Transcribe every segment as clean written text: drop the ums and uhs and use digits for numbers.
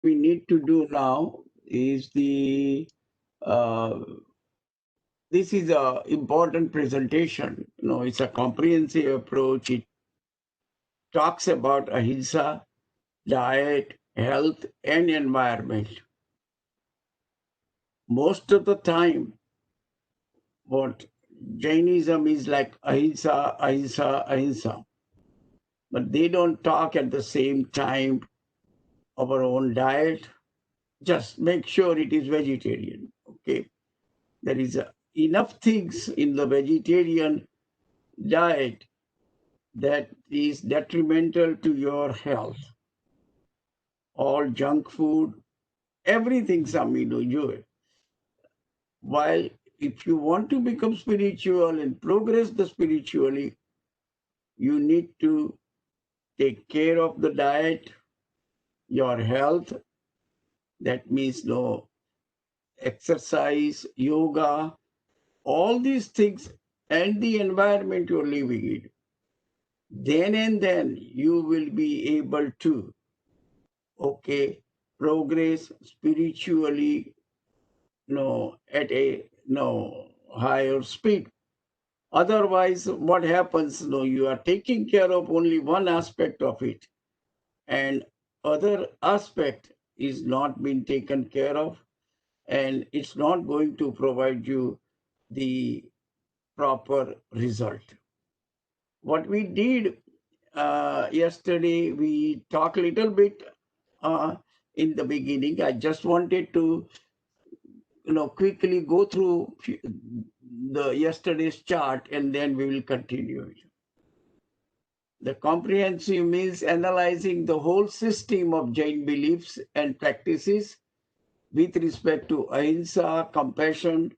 we need to do now is this is a important presentation. It's a comprehensive approach. It talks about ahimsa, diet, health, and environment. Most of the time, what Jainism is like ahimsa, ahimsa, ahimsa, but they don't talk at the same time of our own diet. Just make sure it is vegetarian. Okay, there is enough things in the vegetarian diet that is detrimental to your health. All junk food, everything's amino. While if you want to become spiritual and progress the spiritually, you need to take care of the diet, your health. That means no exercise, yoga, all these things, and the environment you're living in. Then and then you will be able to, okay, progress spiritually, at a higher speed. Otherwise, what happens? You are taking care of only one aspect of it, and other aspect is not being taken care of, and it's not going to provide you the proper result. What we did yesterday, we talked a little bit uh, in the beginning. I just wanted to quickly go through the yesterday's chart, and then we will continue. The comprehensive means analyzing the whole system of Jain beliefs and practices with respect to ahimsa, compassion,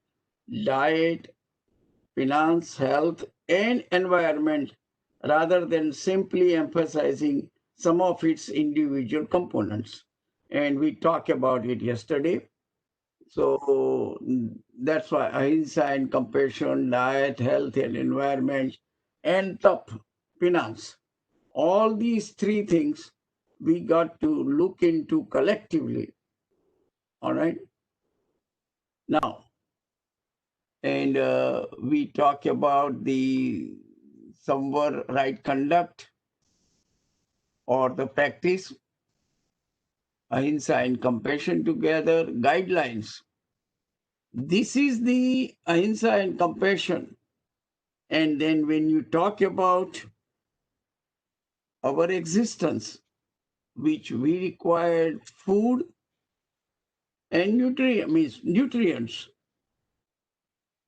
diet, finance, health, and environment, rather than simply emphasizing some of its individual components. And we talked about it yesterday. So that's why ahimsa and compassion, diet, health, and environment, and top finance. All these three things we got to look into collectively. All right. Now, and we talk about the somewhere right conduct or the practice, ahimsa and compassion together, guidelines. This is the ahimsa and compassion. And then when you talk about our existence, which we required food and nutrients.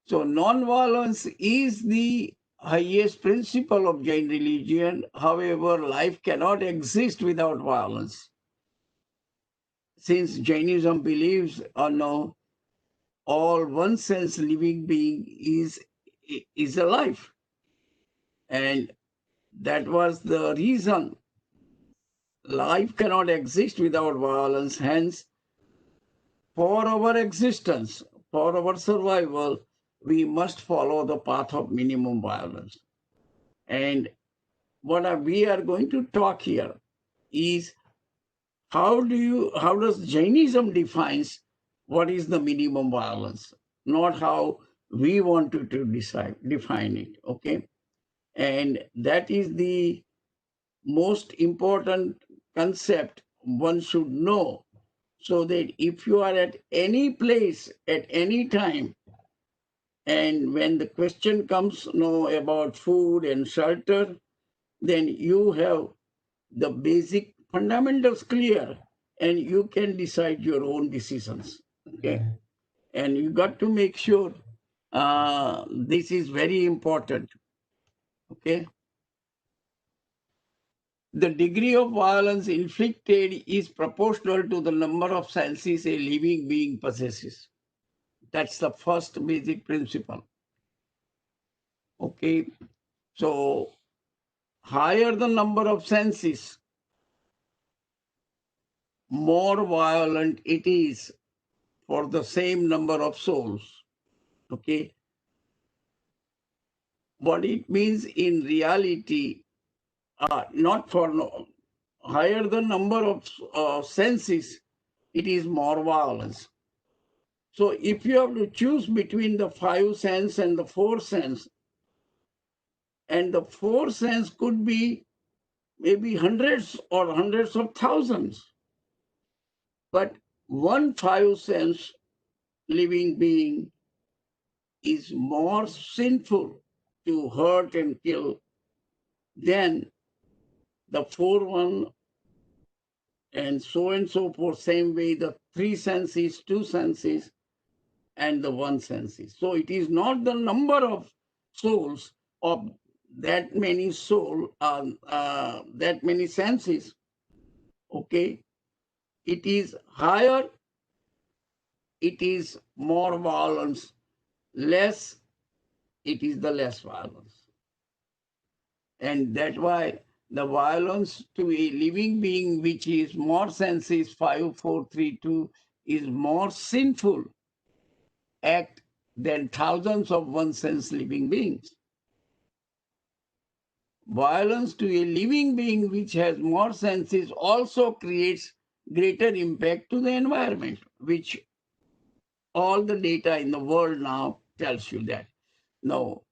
So non-violence is the highest principle of Jain religion. However, life cannot exist without violence. Since Jainism believes no, all one sense living being is alive. And that was the reason life cannot exist without violence. Hence, for our existence, for our survival, we must follow the path of minimum violence. And what we are going to talk here is how does Jainism defines what is the minimum violence, not how we want to define it. Okay. And that is the most important concept one should know, so that if you are at any place at any time, and when the question comes about food and shelter, then you have the basic fundamentals clear, and you can decide your own decisions. Okay. And you got to make sure this is very important. Okay. The degree of violence inflicted is proportional to the number of senses a living being possesses. That's the first basic principle. Okay. So higher the number of senses, more violent it is for the same number of souls. Okay. What it means in reality, not for no, higher the number of senses, it is more violence. So if you have to choose between the 5 cents and the 4 cents, and the 4 cents could be maybe hundreds or hundreds of thousands, but 1 5 cents living being is more sinful to hurt and kill than the 4 1 and so forth. Same way the 3 cents is 2 cents is and the 1 cent is. So it is not the number of souls of that many that many senses. Okay, it is higher, it is more violence, less, it is the less violence. And that's why the violence to a living being, which is more senses 5, 4, 3, 2, is more sinful act than thousands of 1 sense living beings. Violence to a living being which has more senses also creates greater impact to the environment, which all the data in the world now tells you that. Now,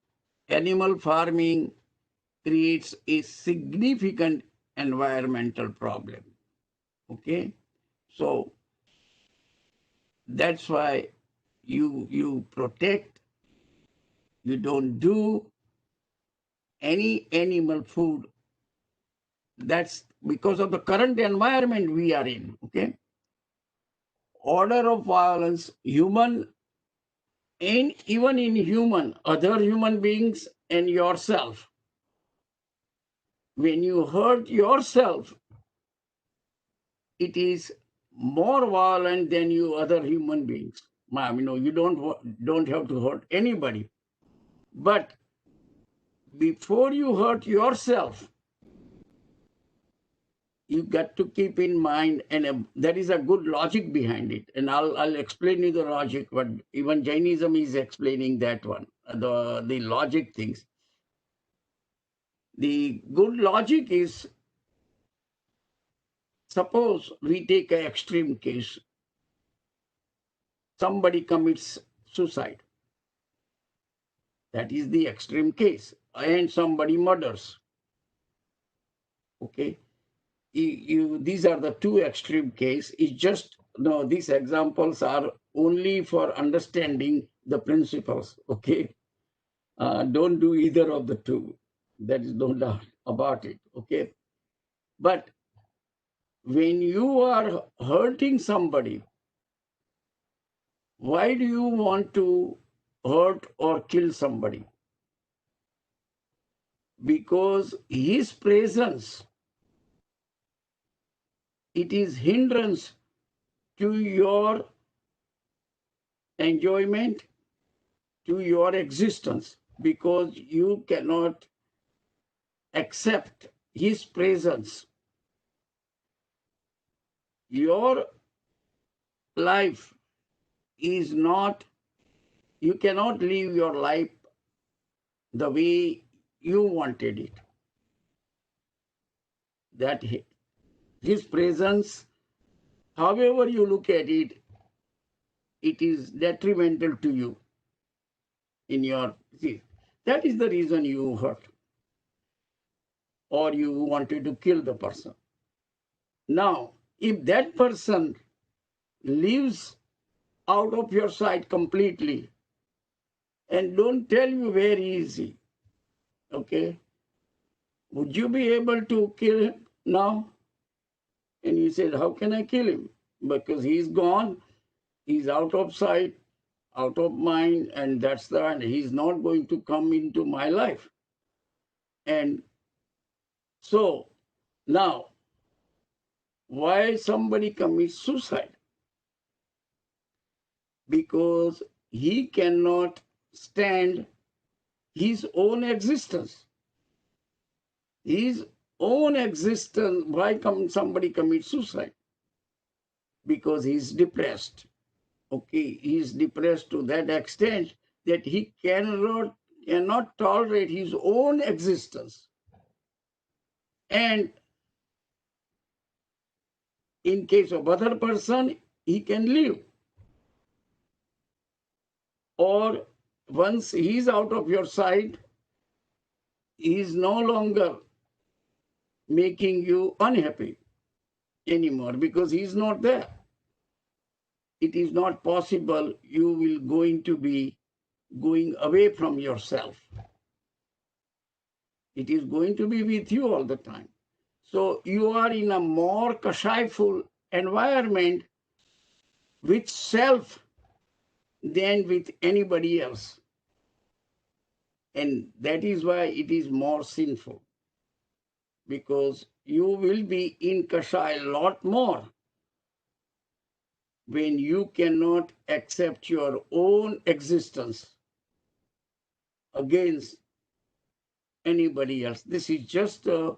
animal farming creates a significant environmental problem. Okay? So that's why you protect, you don't do any animal food. That's because of the current environment we are in. Okay? Order of violence, human, and even in human, other human beings and yourself. When you hurt yourself, it is more violent than you other human beings. You don't have to hurt anybody. But before you hurt yourself, you got to keep in mind, and there is a good logic behind it. And I'll explain you the logic, but even Jainism is explaining that one, the logic things. The good logic is, suppose we take an extreme case. Somebody commits suicide. That is the extreme case. And somebody murders. Okay. These are the two extreme cases. It's just, no, these examples are only for understanding the principles. Okay. Don't do either of the two. There is no doubt about it. Okay. But when you are hurting somebody, why do you want to hurt or kill somebody? Because his presence, it is hindrance to your enjoyment, to your existence, because you cannot accept his presence. Your life is not, you cannot live your life the way you wanted it. That his presence, however you look at it, it is detrimental to you in your, see, that is the reason you hurt or you wanted to kill the person. Now, if that person lives out of your sight completely and don't tell you where is he, okay, would you be able to kill him now? And he said, how can I kill him? Because he's gone, he's out of sight, out of mind, and that's the end. He's not going to come into my life. And so now, why somebody commits suicide? Because he cannot stand his own existence. His own existence, why somebody commits suicide? Because he's depressed. Okay, he's depressed to that extent that he cannot tolerate his own existence. And in case of other person, he can live. Or once he is out of your sight, he is no longer making you unhappy anymore because he is not there. It is not possible you will going to be going away from yourself. It is going to be with you all the time. So you are in a more kashayful environment with self than with anybody else. And that is why it is more sinful, because you will be in kashay a lot more when you cannot accept your own existence against anybody else. This is just a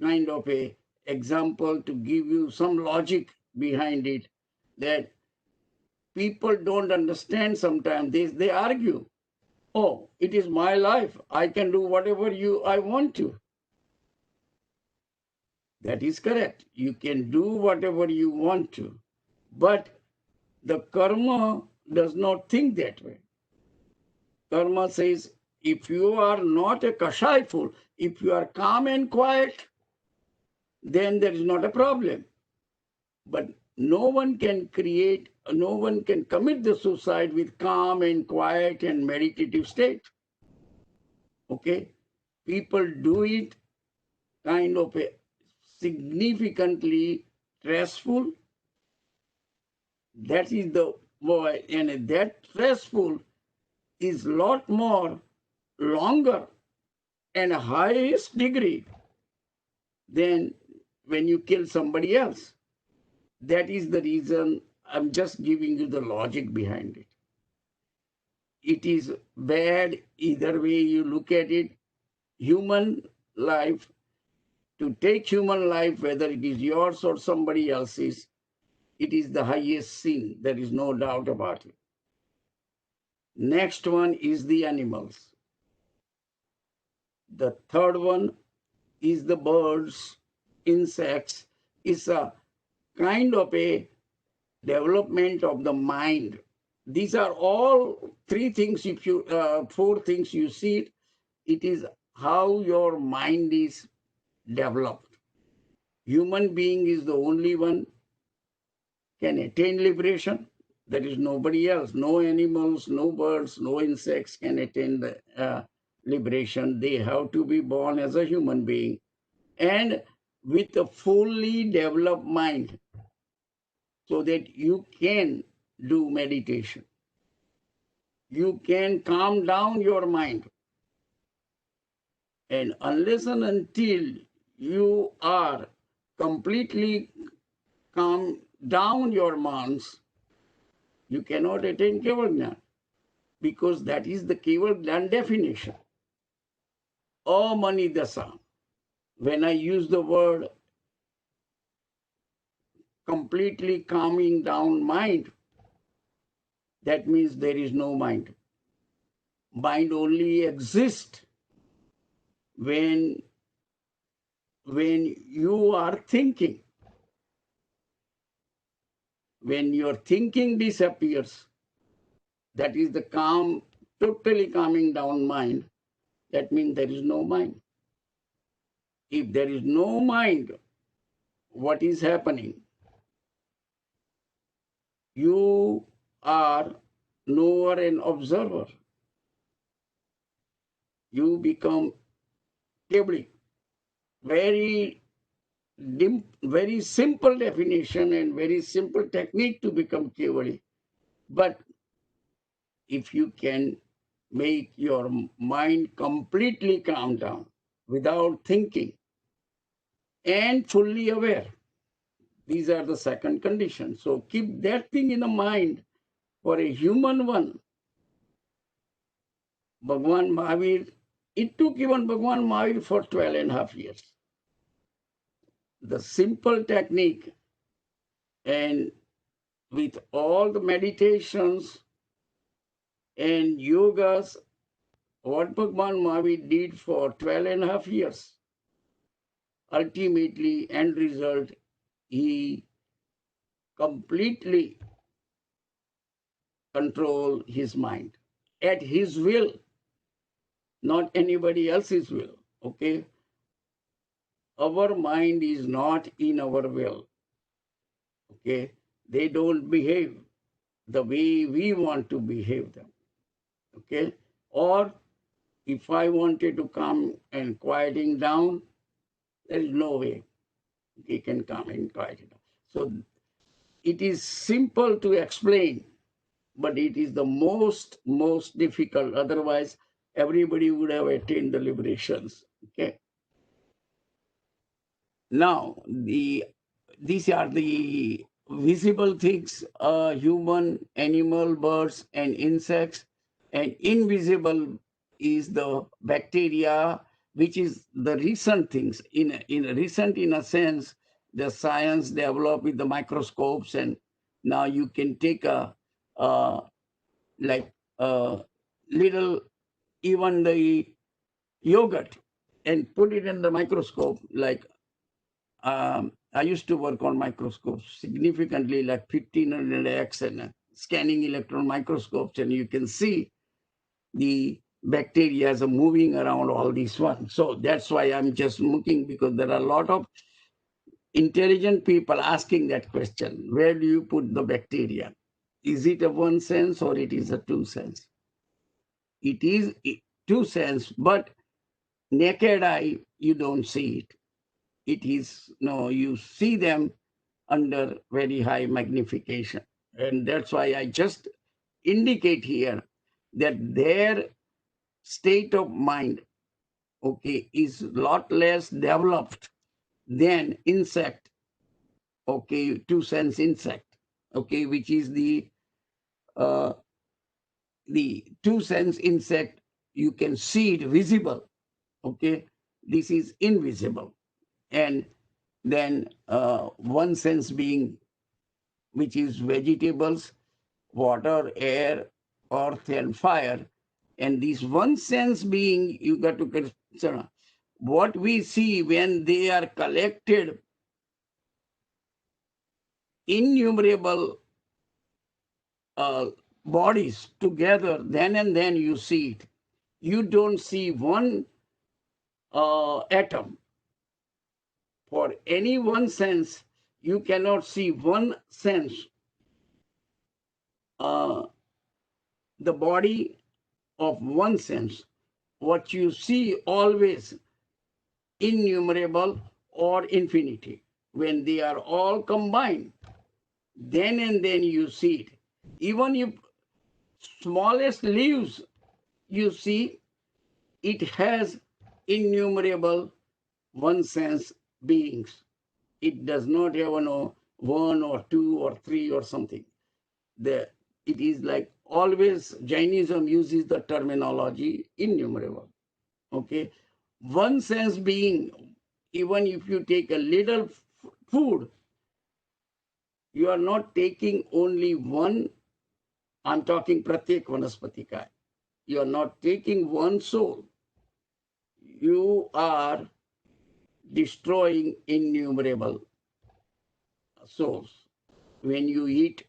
kind of a example to give you some logic behind it, that people don't understand sometimes. They argue, oh, it is my life, I can do whatever I want to. That is correct. You can do whatever you want to. But the karma does not think that way. Karma says, if you are not a kashayful, if you are calm and quiet, then there is not a problem. But no one can commit the suicide with calm and quiet and meditative state. Okay? People do it kind of a significantly stressful. That is the why, and that stressful is lot more longer and highest degree than when you kill somebody else. That is the reason I'm just giving you the logic behind it. It is bad either way you look at it. Human life, to take human life, whether it is yours or somebody else's, it is the highest sin. There is no doubt about it. Next one is the animals. The third one is the birds, insects. It's a kind of a development of the mind. These are all three things, if you four things you see it, it is how your mind is developed. Human being is the only one can attain liberation. There is nobody else. No animals, no birds, no insects can attain the liberation. They have to be born as a human being and with a fully developed mind, so that you can do meditation. You can calm down your mind. And unless and until you are completely calm down your minds, you cannot attain Keval Jnana, because that is the Keval Jnana definition. Amani Dasa. When I use the word completely calming down mind, that means there is no mind. Mind only exists when you are thinking. When your thinking disappears, that is the calm, totally calming down mind, that means there is no mind. If there is no mind, what is happening? You are knower and observer. You become Kevli. Very simple definition and very simple technique to become Kevli. But if you can make your mind completely calm down without thinking and fully aware, these are the second condition. So keep that thing in the mind. For a human one, Bhagwan Mahavir, it took even Bhagwan Mahavir for 12.5 years. The simple technique, and with all the meditations and yogas, what Bhagwan Mahavir did for 12.5 years, ultimately, end result, he completely control his mind at his will, not anybody else's will. Okay? Our mind is not in our will. Okay? They don't behave the way we want to behave them. Okay? Or if I wanted to come and quieting down, there is no way he can come and quiet it down. So it is simple to explain, but it is the most difficult. Otherwise, everybody would have attained the liberations. Okay. Now, these are the visible things: human, animal, birds, and insects. And invisible is the bacteria, which is the recent things. In a sense, the science developed with the microscopes, and now you can take uh, like a little, even the yogurt, and put it in the microscope. Like I used to work on microscopes significantly, like 1500x and scanning electron microscopes, and you can see the bacteria are moving around all these ones. So that's why I'm just looking, because there are a lot of intelligent people asking that question: where do you put the bacteria? Is it a one sense or it is a two sense? It is two sense, but naked eye you don't see it. It is, no, you see them under very high magnification. And that's why I just indicate here that their state of mind, okay, is a lot less developed than insect, okay, two sense insect, okay, which is uh, the two sense insect. You can see it visible, okay. This is invisible. And then one sense being, which is vegetables, water, air, earth, and fire. And this one sense being, you got to consider what we see when they are collected, innumerable uh, bodies together, then and then you see it. You don't see one atom. For any one sense, you cannot see one sense, the body of one sense. What you see always innumerable or infinity. When they are all combined, then and then you see it. Even if smallest leaves, you see it has innumerable one sense beings. It does not have one or two or three or something. It is like always Jainism uses the terminology innumerable. Okay, one sense being, even if you take a little food, you are not taking only one. I'm talking pratyek vanaspatika. You are not taking one soul. You are destroying innumerable souls. When you eat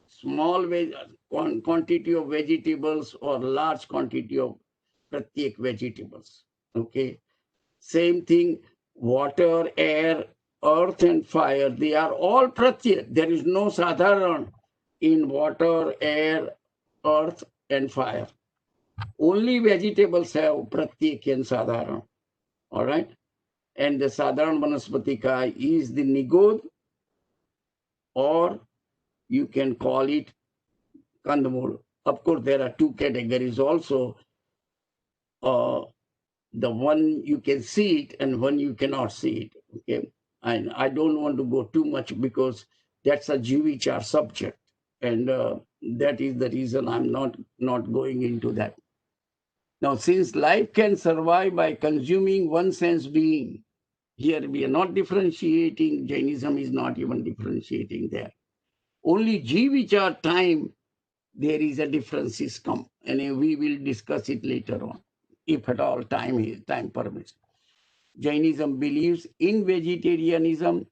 small quantity of vegetables or large quantity of pratyek vegetables, okay. Same thing, water, air, earth, and fire, they are all pratyek. There is no sadharan in water, air, earth, and fire. Only vegetables have pratyek and sadharan. All right? And the sadharan vanaspatika is the nigod, or you can call it kandamul. Of course, there are two categories also. The one you can see it and one you cannot see it. Okay, and I don't want to go too much because that's a Jivichar subject, and that is the reason I'm not going into that. Now, since life can survive by consuming one sense being, here we are not differentiating. Jainism is not even differentiating there. Only Jivichar time there is a difference is come, and we will discuss it later on, if at all time permits. Jainism believes in vegetarianism,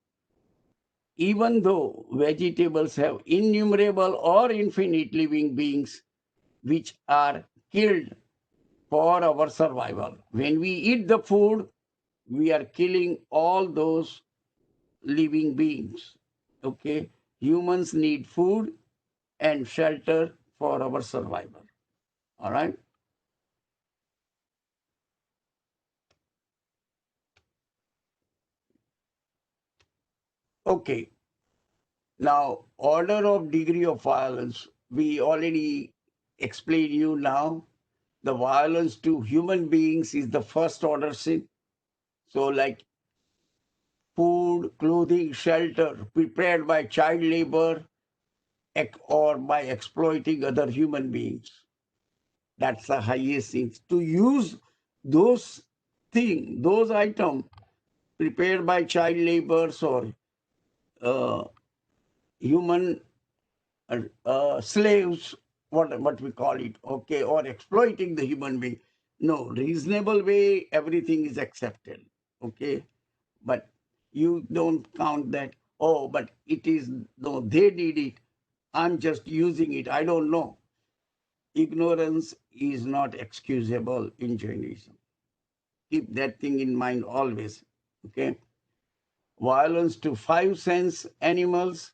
even though vegetables have innumerable or infinite living beings which are killed for our survival. When we eat the food, we are killing all those living beings. Okay? Humans need food and shelter for our survival. All right? Okay. Now, order of degree of violence, we already explained you now. The violence to human beings is the first order sin. So, like food, clothing, shelter prepared by child labor or by exploiting other human beings. That's the highest thing. To use those things, those items prepared by child laborers or uh, human slaves, what we call it, okay, or exploiting the human being. No, reasonable way, everything is accepted, okay? But you don't count that, oh, but it is, no, they did it. I'm just using it. I don't know. Ignorance is not excusable in Jainism. Keep that thing in mind always, okay? Violence to five sense animals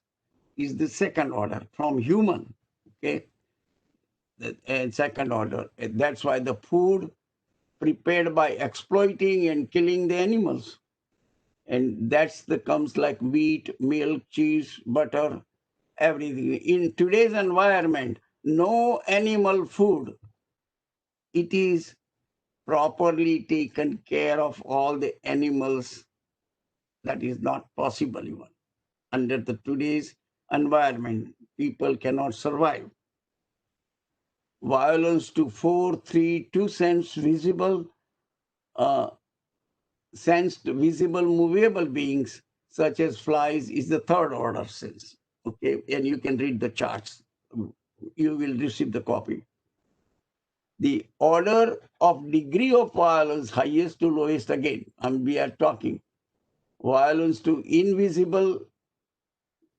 is the second order from human, okay? And second order. And that's why the food prepared by exploiting and killing the animals. And that's the comes like wheat, milk, cheese, butter, everything. In today's environment, no animal food, it is properly taken care of all the animals. That is not possible even. Under the today's environment, people cannot survive. Violence to 4, 3, 2 cents visible, uh, sensed, visible, movable beings such as flies is the third order sense. Okay, and you can read the charts. You will receive the copy. The order of degree of violence, highest to lowest again, and we are talking violence to invisible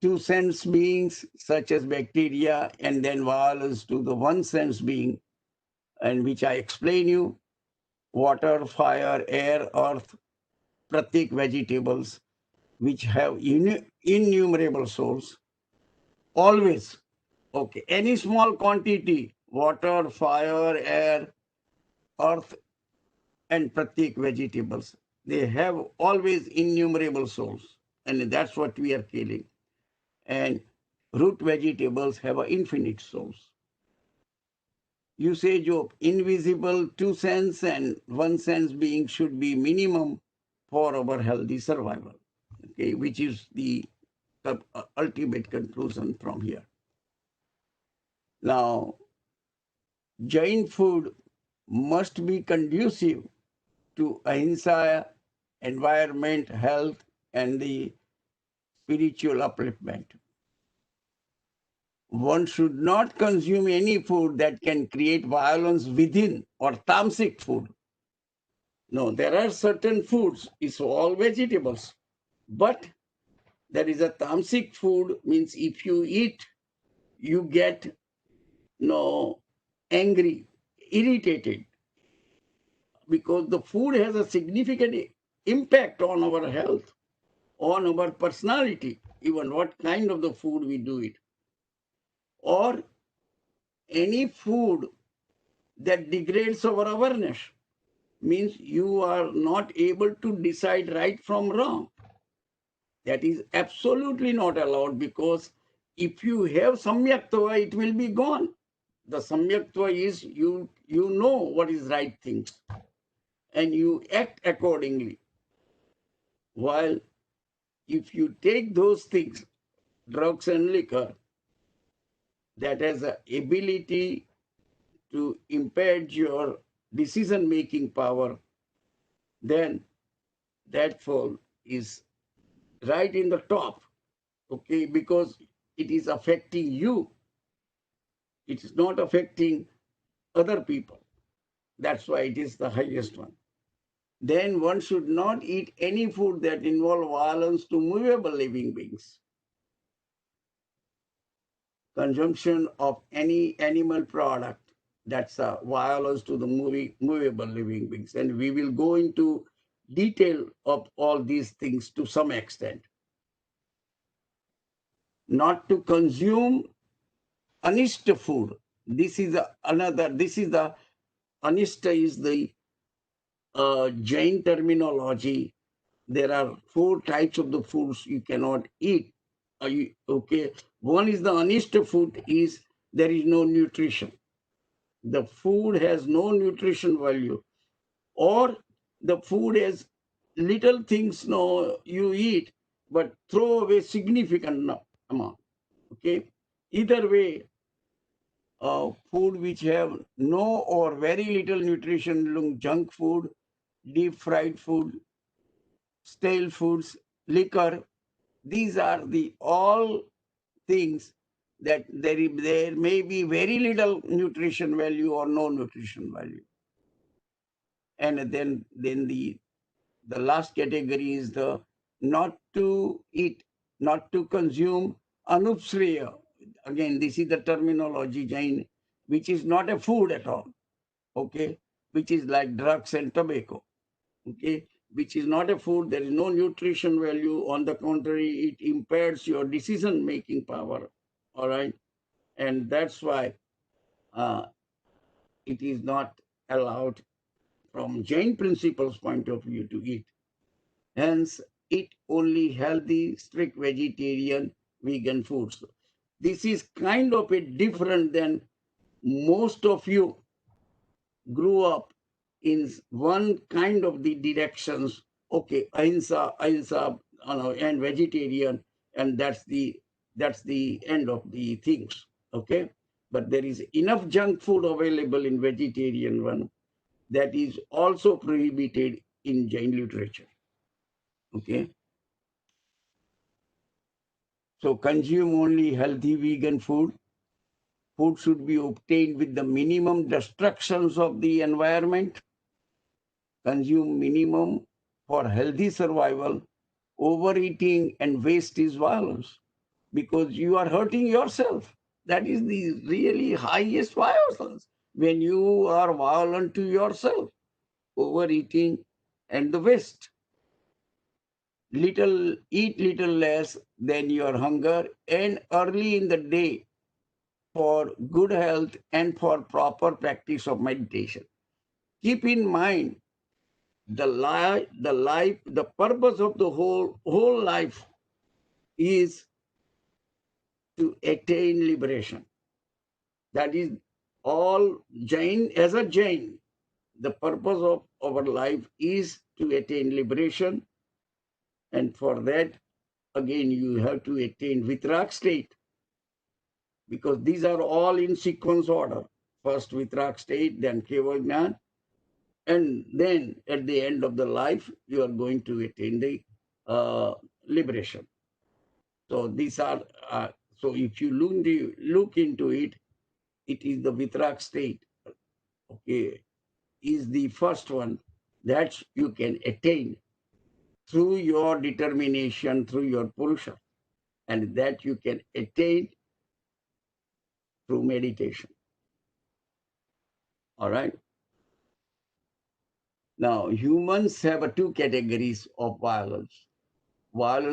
two sense beings such as bacteria, and then violence to the one sense being, and which I explain you, water, fire, air, earth, pratik vegetables, which have innumerable souls, always. Okay, any small quantity, water, fire, air, earth, and pratik vegetables, they have always innumerable souls. And that's what we are killing. And root vegetables have infinite souls. Usage of invisible two sense and one sense being should be minimum for our healthy survival. Okay, which is the ultimate conclusion from here. Now, Jain food must be conducive to ahimsa, environment, health, and the spiritual upliftment. One should not consume any food that can create violence within, or tamasic food. No, there are certain foods, it's all vegetables. But there is a tamasic food, means if you eat, you get no angry, irritated, because the food has a significant impact on our health, on our personality, even what kind of the food we do it. Or any food that degrades our awareness, means you are not able to decide right from wrong. That is absolutely not allowed, because if you have samyaktva, it will be gone. The samyaktva is you know what is right things and you act accordingly. While if you take those things, drugs and liquor, that has the ability to impair your decision-making power, then that fall is right in the top, okay, because it is affecting you. It is not affecting other people. That's why it is the highest one. Then one should not eat any food that involve violence to movable living beings. consumption of any animal product, that's a violence to the movable living beings. And we will go into detail of all these things to some extent. Not to consume anishta food. This is the anishta is the Jain terminology. There are 4 types of the foods you cannot eat. Okay? One is the anishta food is there is no nutrition. The food has no nutrition value, or the food has little things no you eat, but throw away significant amount. Okay? Either way, food which have no or very little nutrition, junk food, deep fried food, stale foods, liquor, these are the all things that there may be very little nutrition value or no nutrition value. And then the last category is the not to eat, not to consume anupsreya. Again, this is the terminology Jain, which is not a food at all. Okay, which is like drugs and tobacco. Okay, which is not a food. There is no nutrition value. On the contrary, it impairs your decision making power. All right, and that's why it is not allowed from Jain principles point of view to eat. Hence, eat only healthy, strict vegetarian, vegan foods. This is kind of a different than most of you grew up in one kind of the directions. Okay, ahimsa, and vegetarian, and that's the end of the things. Okay, but there is enough junk food available in vegetarian one that is also prohibited in Jain literature. Okay. So consume only healthy vegan food. Food should be obtained with the minimum destructions of the environment. Consume minimum for healthy survival. Overeating and waste is violence because you are hurting yourself. That is the really highest violence when you are violent to yourself. Overeating and the waste. Eat little less than your hunger, and early in the day for good health and for proper practice of meditation. Keep in mind the purpose of the whole life is to attain liberation. That is all Jain, as a Jain, the purpose of our life is to attain liberation. And for that, again, you have to attain Vitrak state, because these are all in sequence order. First Vitrak state, then Kevajnan, and then at the end of the life, you are going to attain the liberation. So these are, so if you look into it, it is the Vitrak state, okay, is the first one that you can attain through your determination, through your purusha, and that you can attain through meditation. All right. Now, humans have 2 categories of violence. Violence